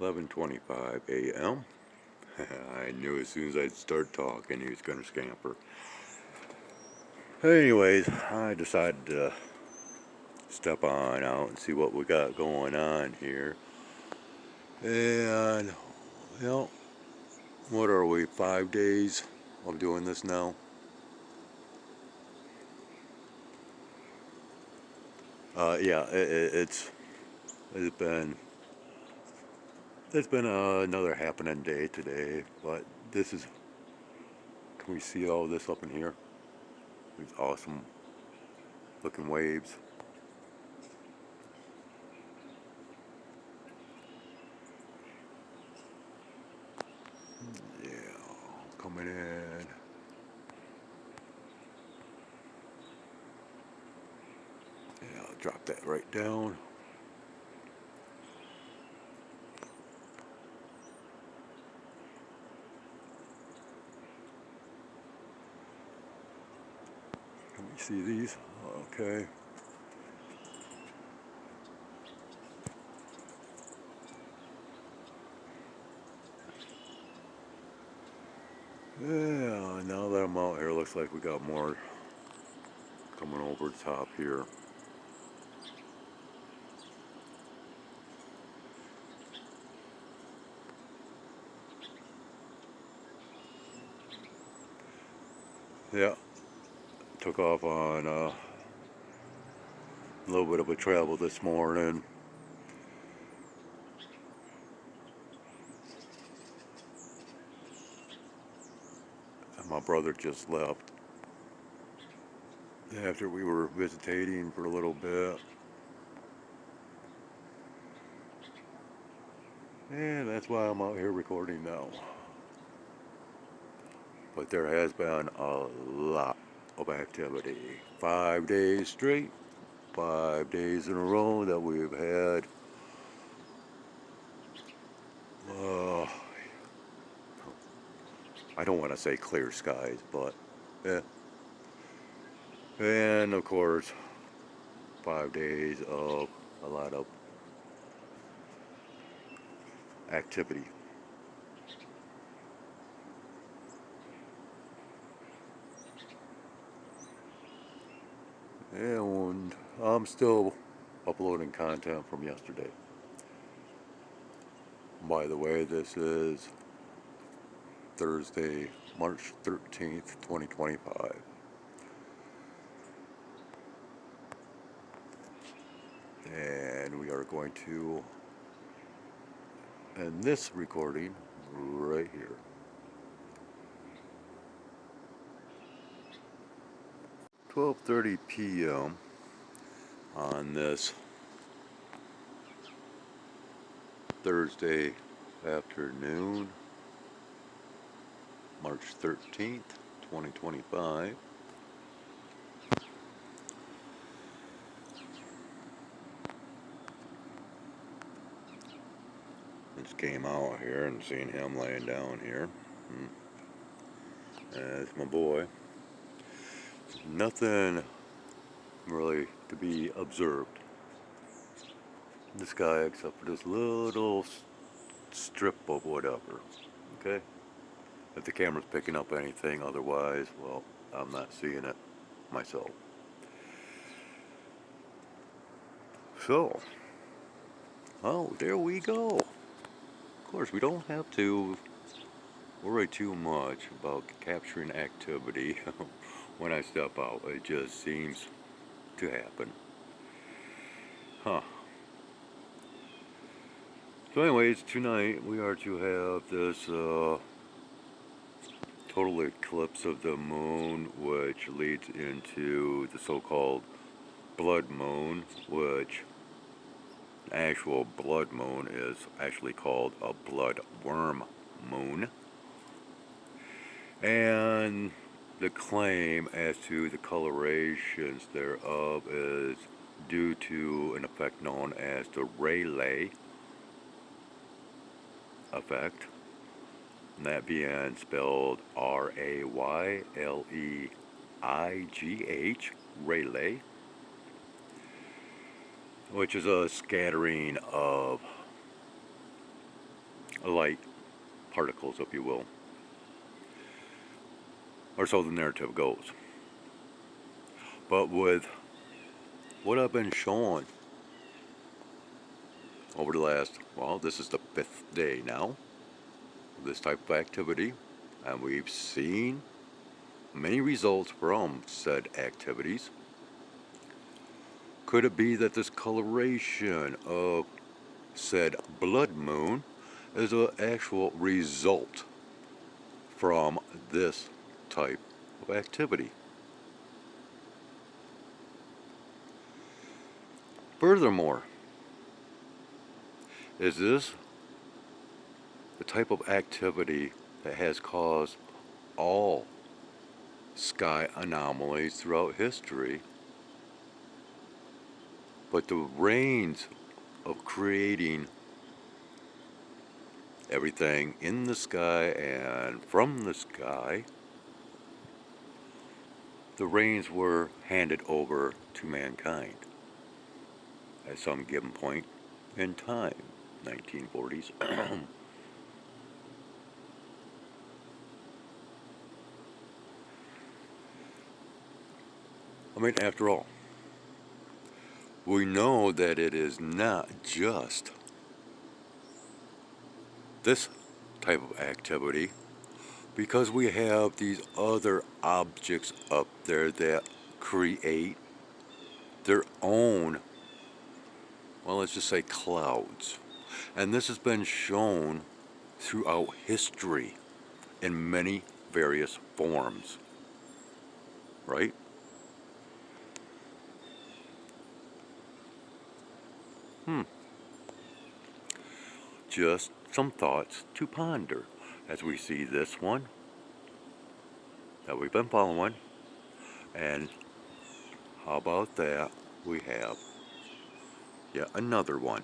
11:25 a.m. I knew as soon as I'd start talking he was going to scamper. Anyways, I decided to step on out and see what we got going on here. And, what are we, 5 days of doing this now? It's been another happening day today, but this is, can we see all this up in here? These awesome looking waves. Yeah, coming in. Yeah, I'll drop that right down. Can we see these? Okay. Yeah, now that I'm out here, looks like we got more coming over the top here. Yeah, took off on a little bit of a travel this morning. And my brother just left after we were visitating for a little bit. And that's why I'm out here recording now. But there has been a lot of activity. 5 days straight, 5 days in a row that we've had. Uh, I don't want to say clear skies, but yeah. And of course, 5 days of a lot of activity. And I'm still uploading content from yesterday. By the way, this is Thursday, March 13th, 2025. And we are going to end this recording right here. 12:30 p.m. on this Thursday afternoon, March 13th, 2025. Just came out here and seen him laying down here. That's my boy. Nothing really to be observed. This guy, except for this little strip of whatever. Okay? If the camera's picking up anything, otherwise, well, I'm not seeing it myself. So, oh, there we go. Of course, we don't have to worry too much about capturing activity when I step out. It just seems to happen. Huh. So anyways, tonight we are to have this total eclipse of the moon, which leads into the so-called blood moon, which actual blood moon is actually called a blood worm moon. And the claim as to the colorations thereof is due to an effect known as the Rayleigh effect, and that being spelled R-A-Y-L-E-I-G-H, Rayleigh, which is a scattering of light particles, if you will. Or so the narrative goes. But with what I've been showing over the last, well, this is the 5th day now, this type of activity, and we've seen many results from said activities. Could it be that this coloration of said blood moon is an actual result from this type of activity? Furthermore, is this the type of activity that has caused all sky anomalies throughout history, but the reigns of creating everything in the sky and from the sky, the reins were handed over to mankind at some given point in time, 1940s. I mean, after all, we know that it is not just this type of activity, because we have these other objects up there that create their own, well, let's just say clouds. And this has been shown throughout history in many various forms, right? Just some thoughts to ponder as we see this one that we've been following, and how about that we have yet another one.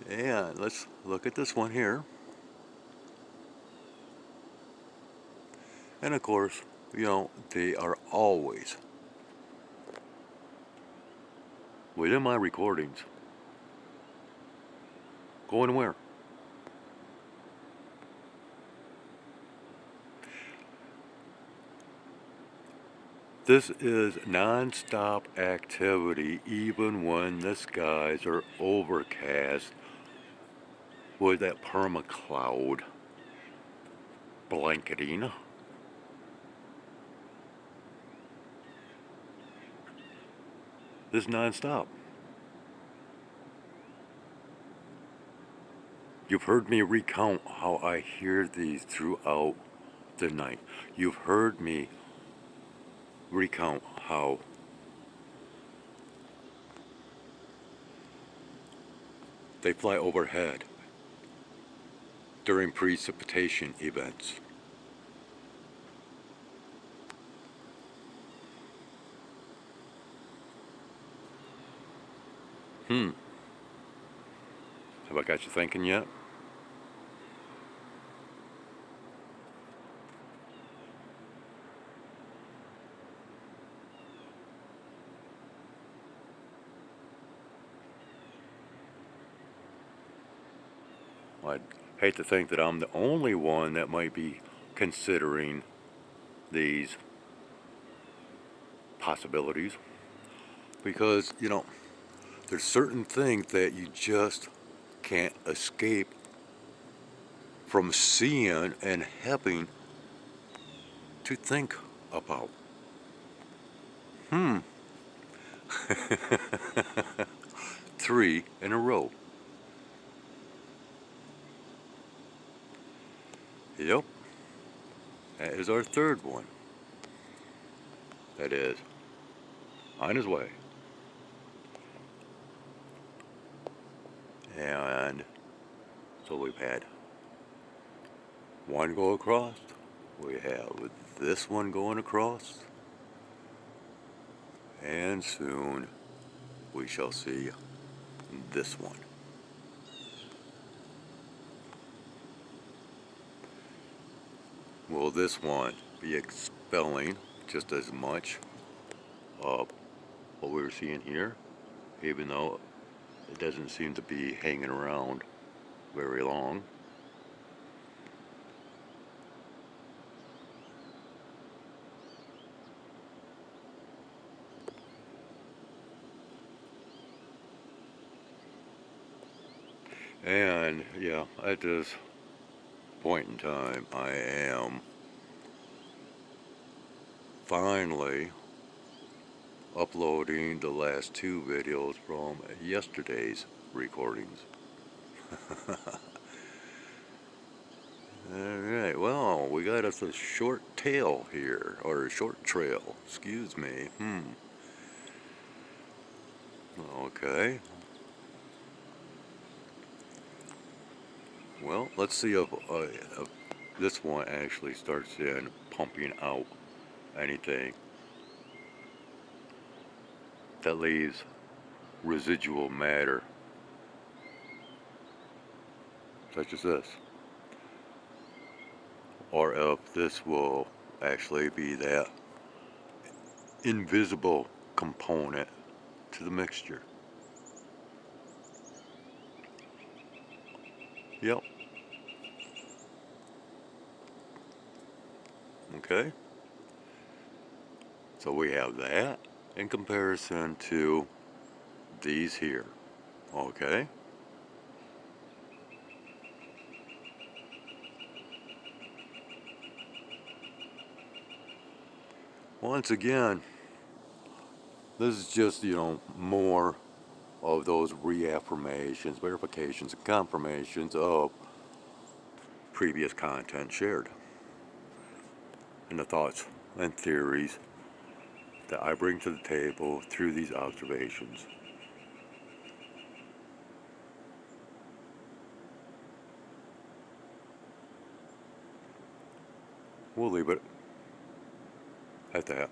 Yeah, let's look at this one here. And of course, they are always within my recordings. Going where? This is non-stop activity even when the skies are overcast with that permacloud blanketing. This is non-stop. You've heard me recount how I hear these throughout the night. You've heard me recount how they fly overhead during precipitation events. Have I got you thinking yet? I'd hate to think that I'm the only one that might be considering these possibilities, because, there's certain things that you just can't escape from seeing and having to think about. 3 in a row. Yep, that is our third one. That is on his way. And so we've had one go across. We have this one going across. And soon we shall see this one. Will this one be expelling just as much what we were seeing here, even though it doesn't seem to be hanging around very long. And yeah, at this point in time, I am finally uploading the last two videos from yesterday's recordings. Alright, well, we got us a short tail here, or a short trail, excuse me. Okay. Well, let's see if this one actually starts in pumping out anything that leaves residual matter, such as this. Or if this will actually be that invisible component to the mixture. Yep. Okay. So we have that in comparison to these here. Okay. Once again, this is just, more of those reaffirmations, verifications, and confirmations of previous content shared, and the thoughts and theories that I bring to the table through these observations. We'll leave it at that.